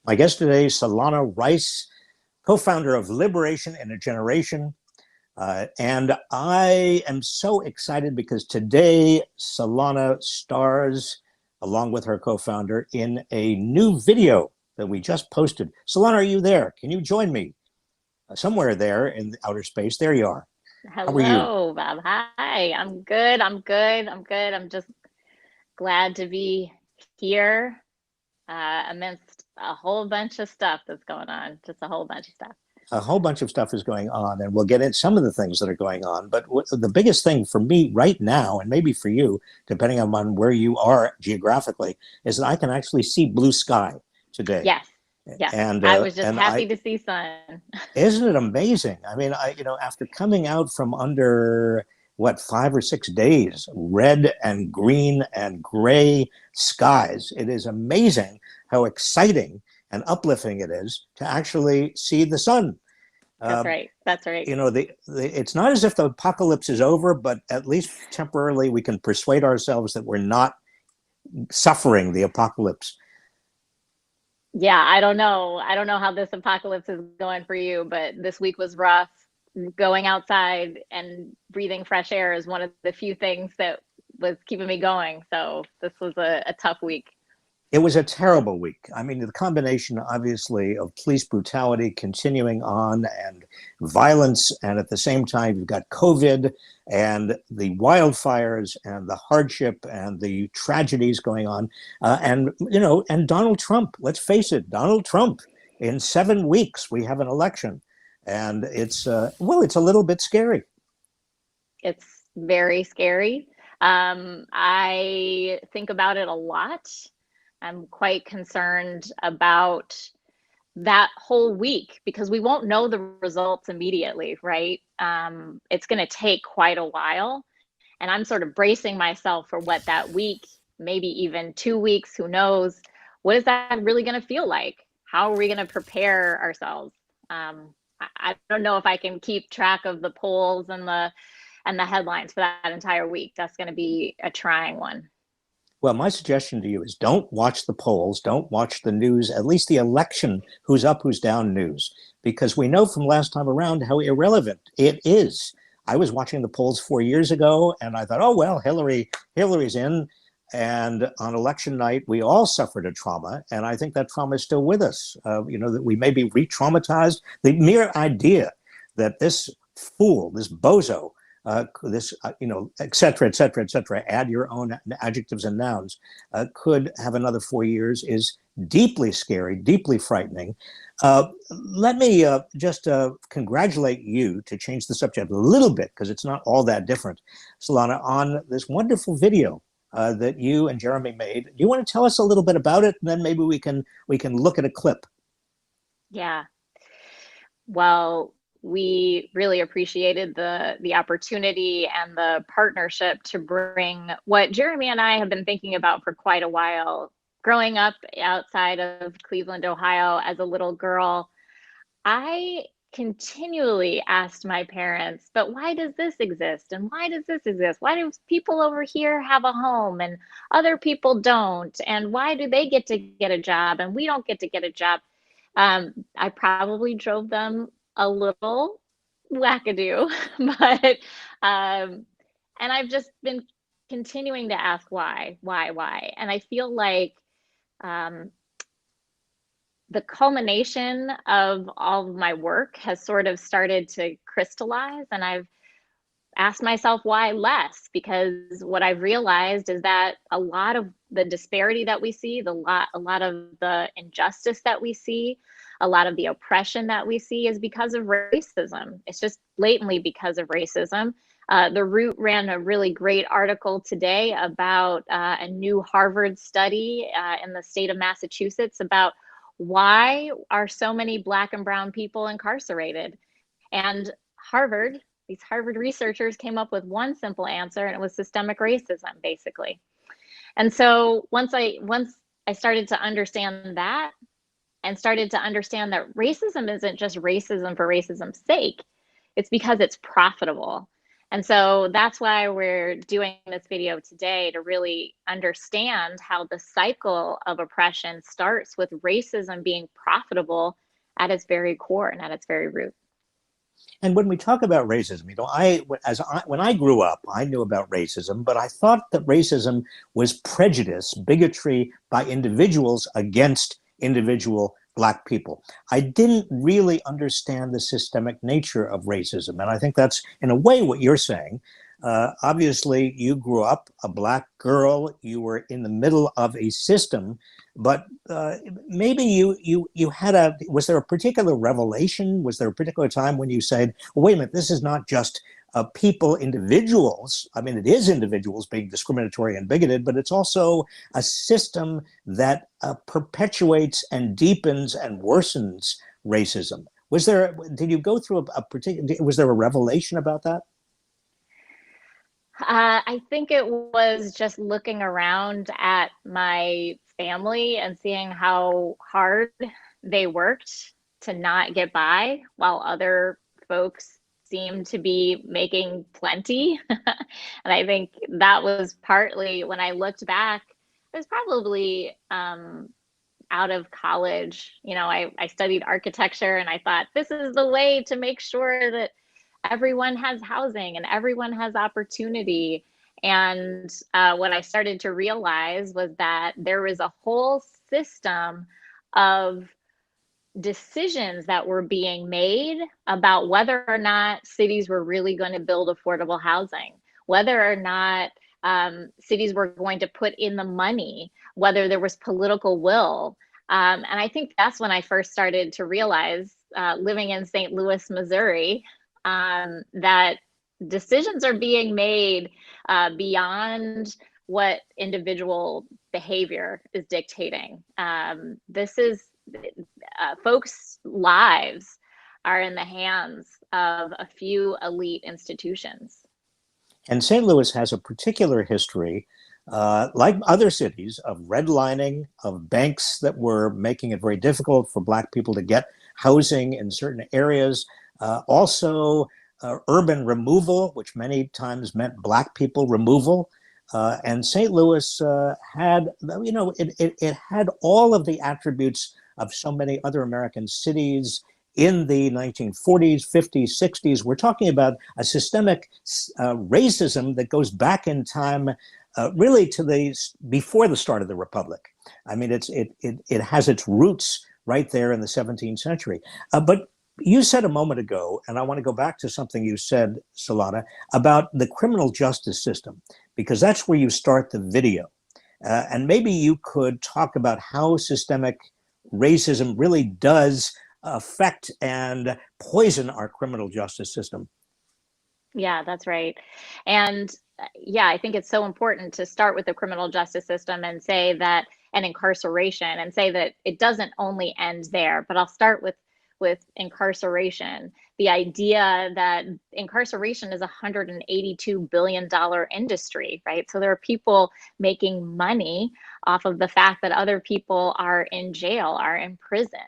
My guest today is Solana Rice, co-founder of Liberation in a Generation. And I am so excited because today Solana stars, along with her co-founder, in a new video that we just posted. Solana, are you there? Can you join me? Somewhere there in outer space. There you are. How are you? Hello, Bob. Hi. I'm good. I'm good. I'm good. I'm just glad to be here amidst a whole bunch of stuff that's going on. Just a whole bunch of stuff. A whole bunch of stuff is going on, and we'll get into some of the things that are going on. But the biggest thing for me right now, and maybe for you, depending on where you are geographically, is that I can actually see blue sky today. Yes. Yes. And I was just and happy I to see sun. isn't it amazing? I mean, after coming out from under what 5 or 6 days, red and green and gray skies, it is amazing how exciting and uplifting it is to actually see the sun. That's Uh, right. That's right. it's not as if the apocalypse is over, but at least temporarily we can persuade ourselves that we're not suffering the apocalypse. Yeah, I don't know. I don't know how this apocalypse is going for you, but this week was rough. Going outside and breathing fresh air is one of the few things that was keeping me going. So this was a tough week. It was a terrible week. I mean, the combination, obviously, of police brutality continuing on and violence, and at the same time, you've got COVID and the wildfires and the hardship and the tragedies going on, and Donald Trump. Let's face it, Donald Trump. In 7 weeks, we have an election, and it's a little bit scary. It's very scary. I think about it a lot. I'm quite concerned about that whole week because we won't know the results immediately, right? It's going to take quite a while. And I'm sort of bracing myself for what that week, maybe even 2 weeks, who knows, what is that really going to feel like? How are we going to prepare ourselves? I don't know if I can keep track of the polls and the headlines for that entire week. That's going to be a trying one. Well, my suggestion to you is don't watch the polls, don't watch the news, at least the election, who's up, who's down news, because we know from last time around how irrelevant it is. I was watching the polls 4 years ago and I thought, oh, well, Hillary's in. And on election night, we all suffered a trauma. And I think that trauma is still with us. That we may be re-traumatized. The mere idea that this fool, this bozo, et cetera, et cetera, et cetera, add your own adjectives and nouns, could have another 4 years is deeply scary, deeply frightening. Let me just congratulate you, to change the subject a little bit, because it's not all that different, Solana, on this wonderful video that you and Jeremy made. Do you want to tell us a little bit about it? And then maybe we can look at a clip. Yeah. Well, we really appreciated the opportunity and the partnership to bring what Jeremy and I have been thinking about for quite a while. Growing up outside of Cleveland, Ohio, as a little girl, I continually asked my parents, but why does this exist? And why does this exist? Why do people over here have a home and other people don't? And why do they get to get a job and we don't get to get a job? I probably drove them a little wackadoo, but and I've just been continuing to ask why, and I feel like um, the culmination of all of my work has sort of started to crystallize, and I've asked myself why less, because what I've realized is that a lot of the disparity that we see, a lot of the injustice that we see, a lot of the oppression that we see is because of racism. It's just blatantly because of racism. The Root ran a really great article today about a new Harvard study in the state of Massachusetts about why are so many Black and brown people incarcerated. And these Harvard researchers came up with one simple answer, and it was systemic racism, basically. And so once I started to understand that, and started to understand that racism isn't just racism for racism's sake, it's because it's profitable. And so that's why we're doing this video today, to really understand how the cycle of oppression starts with racism being profitable at its very core and at its very root. And when we talk about racism, when I grew up, I knew about racism, but I thought that racism was prejudice, bigotry by individuals against individual Black people. I didn't really understand the systemic nature of racism. And I think that's, in a way, what you're saying. Obviously, you grew up a Black girl, you were in the middle of a system, but maybe you had was there a particular revelation? Was there a particular time when you said, well, wait a minute, this is not just people, individuals. I mean, it is individuals being discriminatory and bigoted, but it's also a system that perpetuates and deepens and worsens racism. Did you go through a particular, was there a revelation about that? I think it was just looking around at my family and seeing how hard they worked to not get by while other folks seemed to be making plenty. And I think that was partly, when I looked back, it was probably out of college. You know, I studied architecture, and I thought, this is the way to make sure that everyone has housing and everyone has opportunity. And what I started to realize was that there was a whole system of decisions that were being made about whether or not cities were really going to build affordable housing, whether or not cities were going to put in the money, whether there was political will. And I think that's when I first started to realize, living in St. Louis, Missouri, that decisions are being made beyond what individual behavior is dictating. This is folks' lives are in the hands of a few elite institutions. And St. Louis has a particular history, like other cities, of redlining, of banks that were making it very difficult for Black people to get housing in certain areas. Also, urban removal, which many times meant Black people removal. And St. Louis had, it had all of the attributes of so many other American cities in the 1940s, 50s, 60s. We're talking about a systemic racism that goes back in time, really to before the start of the Republic. I mean, it has its roots right there in the 17th century. But you said a moment ago, and I want to go back to something you said, Solana, about the criminal justice system, because that's where you start the video. And maybe you could talk about how systemic racism really does affect and poison our criminal justice system. Yeah, that's right. And yeah, I think it's so important to start with the criminal justice system and say that, and incarceration, and say that it doesn't only end there. But I'll start with incarceration. The idea that incarceration is a $182 billion industry, right? So there are people making money off of the fact that other people are in jail, are in prison.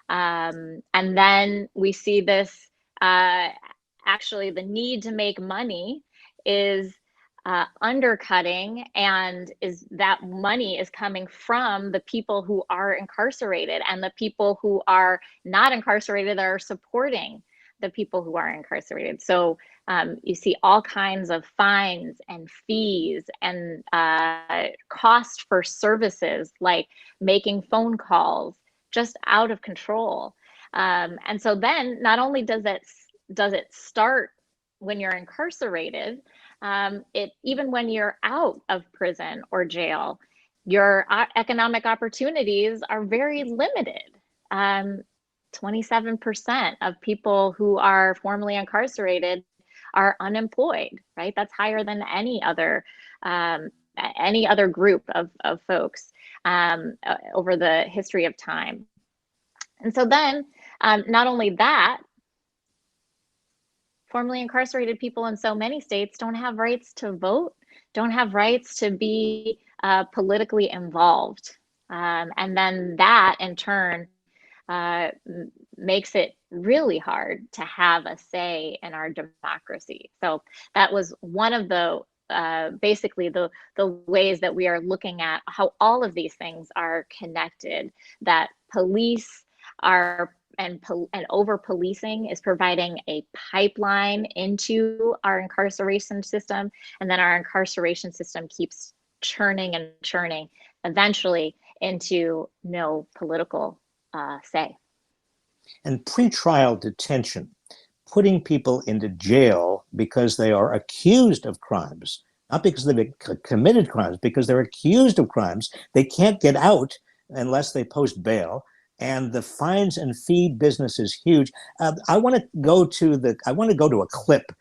And then we see this, actually the need to make money is undercutting, and is that money is coming from the people who are incarcerated, and the people who are not incarcerated are supporting the people who are incarcerated. So you see all kinds of fines and fees and cost for services like making phone calls, just out of control. And so then not only does it start when you're incarcerated, even when you're out of prison or jail, your economic opportunities are very limited. 27% of people who are formerly incarcerated are unemployed, right? That's higher than any other group of folks over the history of time. And so then, not only that, formerly incarcerated people in so many states don't have rights to vote, don't have rights to be politically involved. And then that in turn makes it really hard to have a say in our democracy. So that was one of the basically the ways that we are looking at how all of these things are connected, that police are and over policing is providing a pipeline into our incarceration system, and then our incarceration system keeps churning and churning, eventually into no political say. And pretrial detention, putting people into jail because they are accused of crimes, not because they've committed crimes, because they're accused of crimes. They can't get out unless they post bail. And the fines and fee business is huge. I want to go to a clip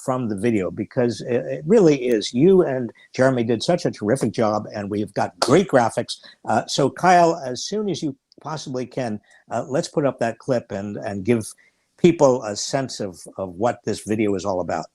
from the video, because it really is. You and Jeremy did such a terrific job, and we've got great graphics. So Kyle, as soon as you possibly can, let's put up that clip and give people a sense of what this video is all about.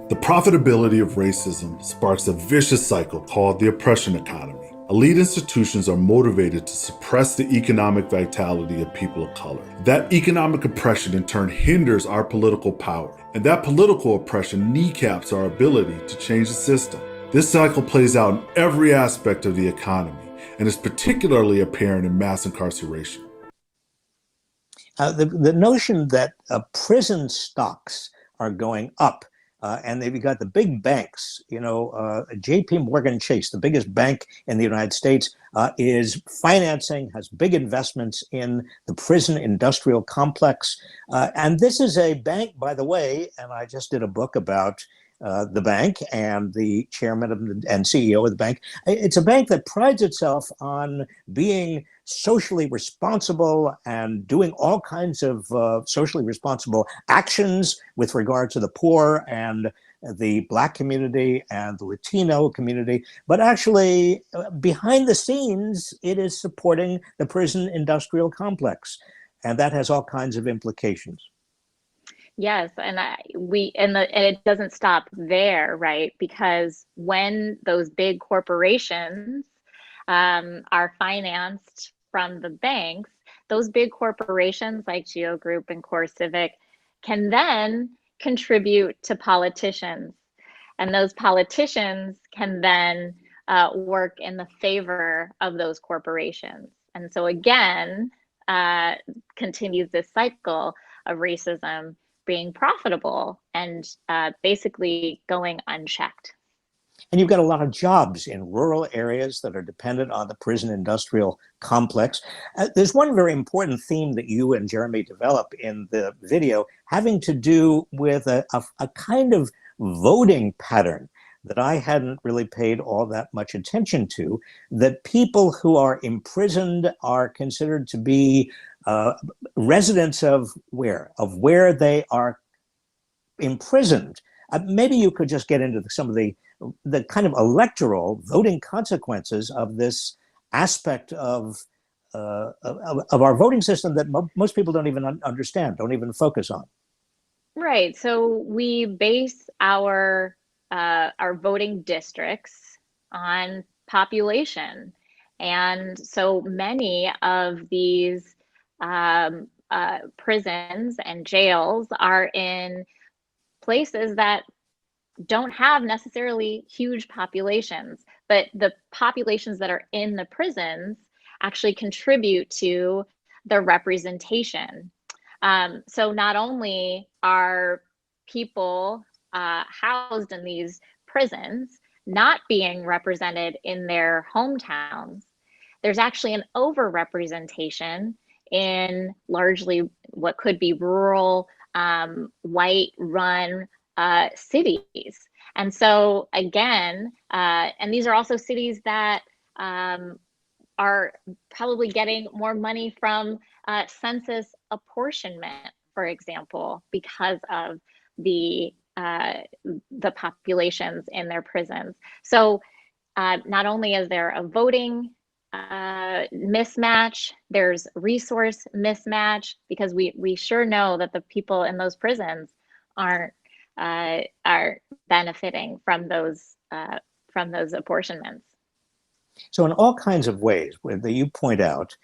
The profitability of racism sparks a vicious cycle called the oppression economy. Elite institutions are motivated to suppress the economic vitality of people of color. That economic oppression in turn hinders our political power, and that political oppression kneecaps our ability to change the system. This cycle plays out in every aspect of the economy, and is particularly apparent in mass incarceration. The notion that prison stocks are going up, and they've got the big banks, JP Morgan Chase, the biggest bank in the United States, is financing, has big investments in the prison industrial complex. And this is a bank, by the way, and I just did a book about the bank and the chairman and CEO of the bank. It's a bank that prides itself on being socially responsible and doing all kinds of socially responsible actions with regard to the poor and the Black community and the Latino community. But actually, behind the scenes, it is supporting the prison industrial complex. And that has all kinds of implications. Yes, and it doesn't stop there, right? Because when those big corporations are financed from the banks, those big corporations like Geo Group and Core Civic can then contribute to politicians, and those politicians can then work in the favor of those corporations. And so again, continues this cycle of racism being profitable and basically going unchecked. And you've got a lot of jobs in rural areas that are dependent on the prison industrial complex. There's one very important theme that you and Jeremy develop in the video, having to do with a kind of voting pattern that I hadn't really paid all that much attention to, that people who are imprisoned are considered to be residents of where they are imprisoned. Maybe you could just get into some of the kind of electoral voting consequences of this aspect of our voting system that most people don't even understand, don't even focus on. Right. So we base our voting districts on population, and so many of these prisons and jails are in places that don't have necessarily huge populations, but the populations that are in the prisons actually contribute to the representation. So not only are people housed in these prisons not being represented in their hometowns, there's actually an overrepresentation in largely what could be rural, white-run cities. And so again, and these are also cities that are probably getting more money from census apportionment, for example, because of the populations in their prisons. So not only is there a voting mismatch, there's resource mismatch, because we sure know that the people in those prisons are benefiting from those apportionments. So in all kinds of ways that you point out,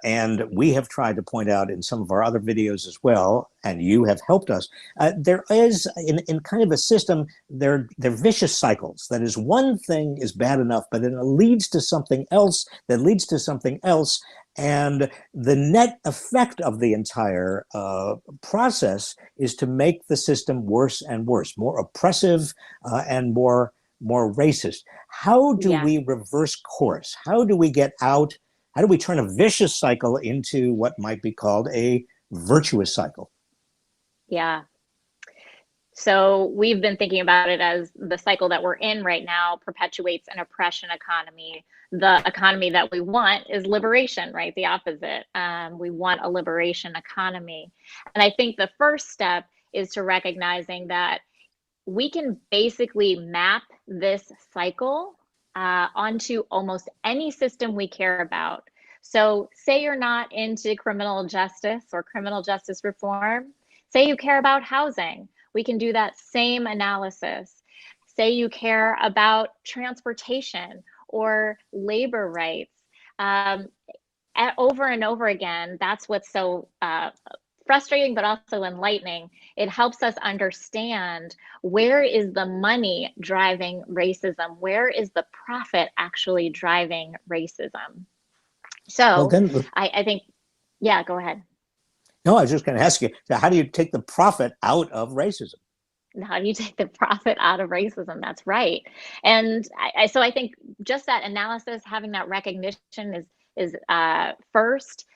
and we have tried to point out in some of our other videos as well, and you have helped us, there is, in kind of a system, they're vicious cycles. That is, one thing is bad enough, but then it leads to something else that leads to something else. And the net effect of the entire process is to make the system worse and worse, more oppressive and more racist. How do Yeah. we reverse course? How do we get out? How do we turn a vicious cycle into what might be called a virtuous cycle? Yeah. So we've been thinking about it as the cycle that we're in right now perpetuates an oppression economy. The economy that we want is liberation, right? The opposite. We want a liberation economy. And I think the first step is to recognizing that we can basically map this cycle onto almost any system we care about. So say you're not into criminal justice or criminal justice reform, say you care about housing, we can do that same analysis. Say you care about transportation or labor rights. Over and over again, that's what's so frustrating, but also enlightening. It helps us understand, where is the money driving racism? Where is the profit actually driving racism? Well, So then, I think, yeah, go ahead. no, I was just going to ask you, so how do you take the profit out of racism? How do you take the profit out of racism? That's right. And so I think just that analysis, having that recognition is first.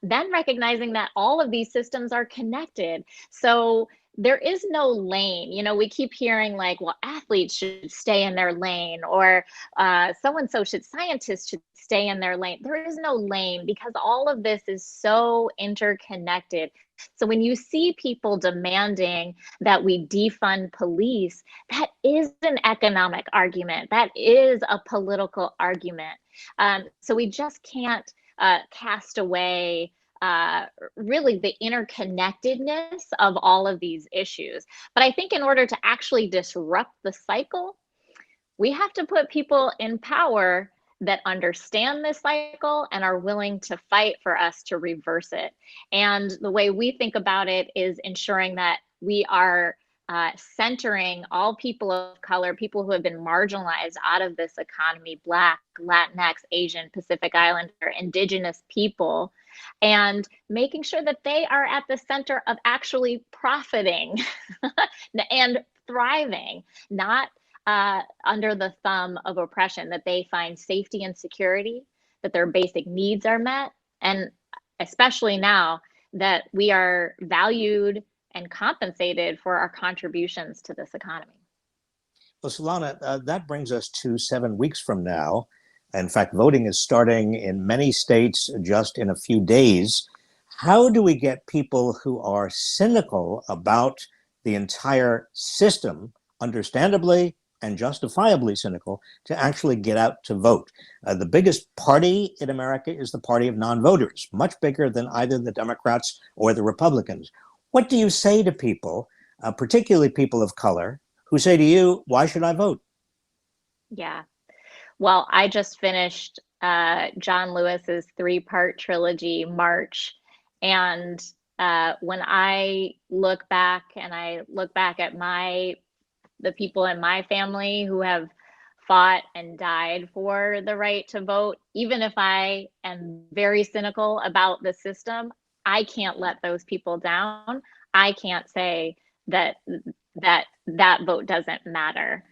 Then recognizing that all of these systems are connected. So there is no lane. You know, we keep hearing like, well, athletes should stay in their lane, or so-and-so scientists should stay in their lane. There is no lane, because all of this is so interconnected. So when you see people demanding that we defund police, that is an economic argument. That is a political argument. So we just can't cast away really the interconnectedness of all of these issues. But I think in order to actually disrupt the cycle, we have to put people in power that understand this cycle and are willing to fight for us to reverse it. And the way we think about it is ensuring that we are centering all people of color, people who have been marginalized out of this economy, Black, Latinx, Asian, Pacific Islander, Indigenous people, and making sure that they are at the center of actually profiting and thriving, not under the thumb of oppression, that they find safety and security, that their basic needs are met, and especially now that we are valued and compensated for our contributions to this economy. Well, Solana, that brings us to 7 weeks from now. In fact, voting is starting in many states just in a few days. How do we get people who are cynical about the entire system, understandably and justifiably cynical, to actually get out to vote? The biggest party in America is the party of non-voters, much bigger than either the Democrats or the Republicans. What do you say to people, particularly people of color, who say to you, why should I vote? Yeah. Well, I just finished John Lewis's 3-part trilogy, March. And when I look back, and I look back at the people in my family who have fought and died for the right to vote, even if I am very cynical about the system, I can't let those people down. I can't say that vote doesn't matter.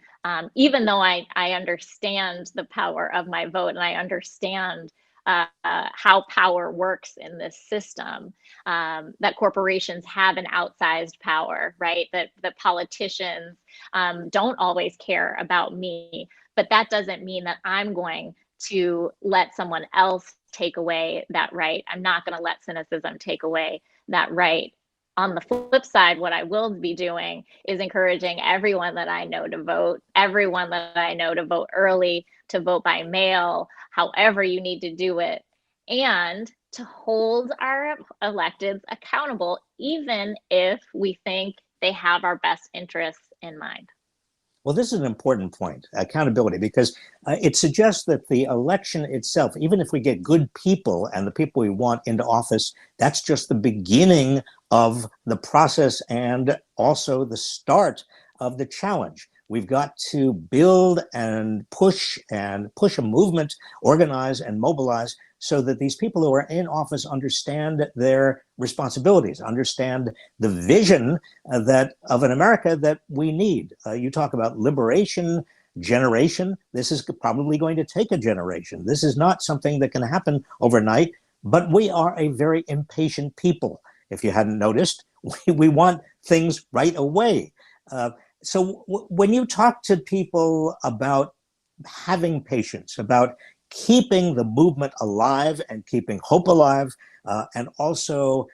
Even though I understand the power of my vote, and I understand how power works in this system, that corporations have an outsized power, right? That politicians don't always care about me, but that doesn't mean that I'm going to let someone else take away that right. I'm not going to let cynicism take away that right. On the flip side, what I will be doing is encouraging everyone that I know to vote, everyone that I know to vote early, to vote by mail, however you need to do it, and to hold our electeds accountable, even if we think they have our best interests in mind. Well, this is an important point, accountability, because it suggests that the election itself, even if we get good people and the people we want into office, that's just the beginning of the process and also the start of the challenge. We've got to build and push a movement, organize and mobilize so that these people who are in office understand their responsibilities, understand the vision that of an America that we need. You talk about liberation, generation. This is probably going to take a generation. This is not something that can happen overnight, but we are a very impatient people. If you hadn't noticed, we want things right away. So when you talk to people about having patience, about keeping the movement alive and keeping hope alive, and also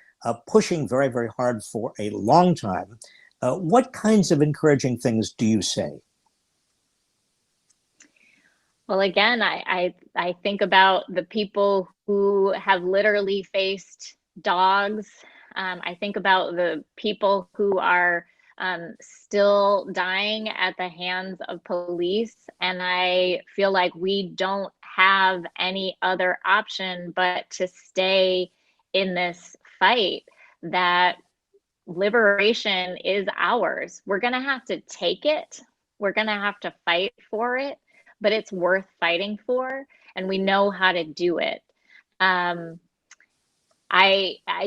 pushing very, very hard for a long time, what kinds of encouraging things do you say? Well, again, I think about the people who have literally faced dogs. I think about the people who are still dying at the hands of police. And I feel like we don't have any other option but to stay in this fight, that liberation is ours. We're going to have to take it. We're going to have to fight for it, but it's worth fighting for. And we know how to do it. I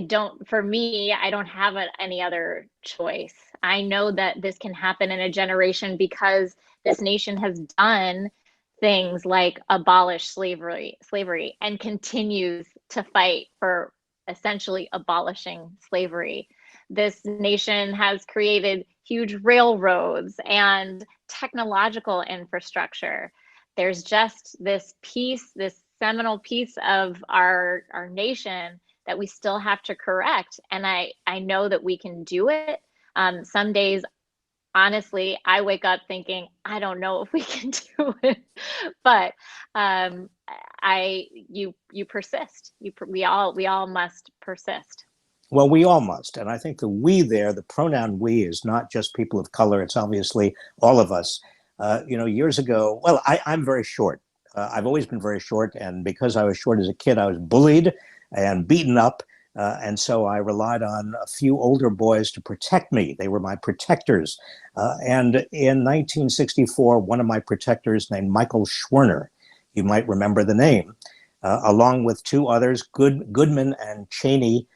don't, for me, I don't have any other choice. I know that this can happen in a generation because this nation has done things like abolish slavery and continues to fight for essentially abolishing slavery. This nation has created huge railroads and technological infrastructure. There's just this piece, this seminal piece of our nation that we still have to correct. And I know that we can do it. Some days, honestly, I wake up thinking, I don't know if we can do it, but you persist. We all must persist. Well, we all must. And I think the we there, the pronoun we, is not just people of color. It's obviously all of us. Years ago, well, I'm very short. I've always been very short. And because I was short as a kid, I was bullied and beaten up. And so I relied on a few older boys to protect me. They were my protectors. And in 1964, one of my protectors named Michael Schwerner, you might remember the name, along with two others, Goodman and Cheney,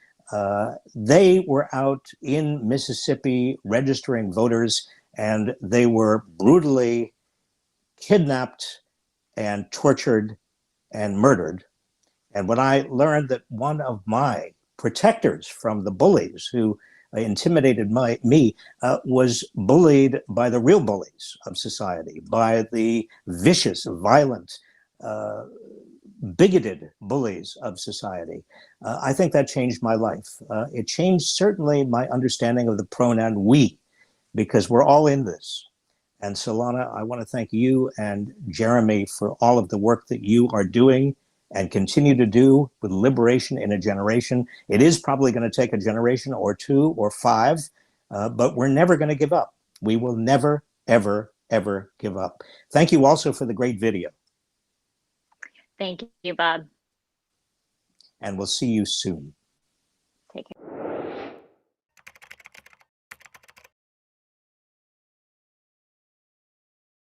they were out in Mississippi registering voters, and they were brutally kidnapped and tortured and murdered. And when I learned that one of my protectors from the bullies who intimidated me was bullied by the real bullies of society, by the vicious, violent, bigoted bullies of society, I think that changed my life. It changed certainly my understanding of the pronoun we, because we're all in this. And Solana, I want to thank you and Jeremy for all of the work that you are doing and continue to do with liberation in a generation. It is probably going to take a generation or two or five, but we're never going to give up. We will never, ever, ever give up. Thank you also for the great video. Thank you, Bob. And we'll see you soon.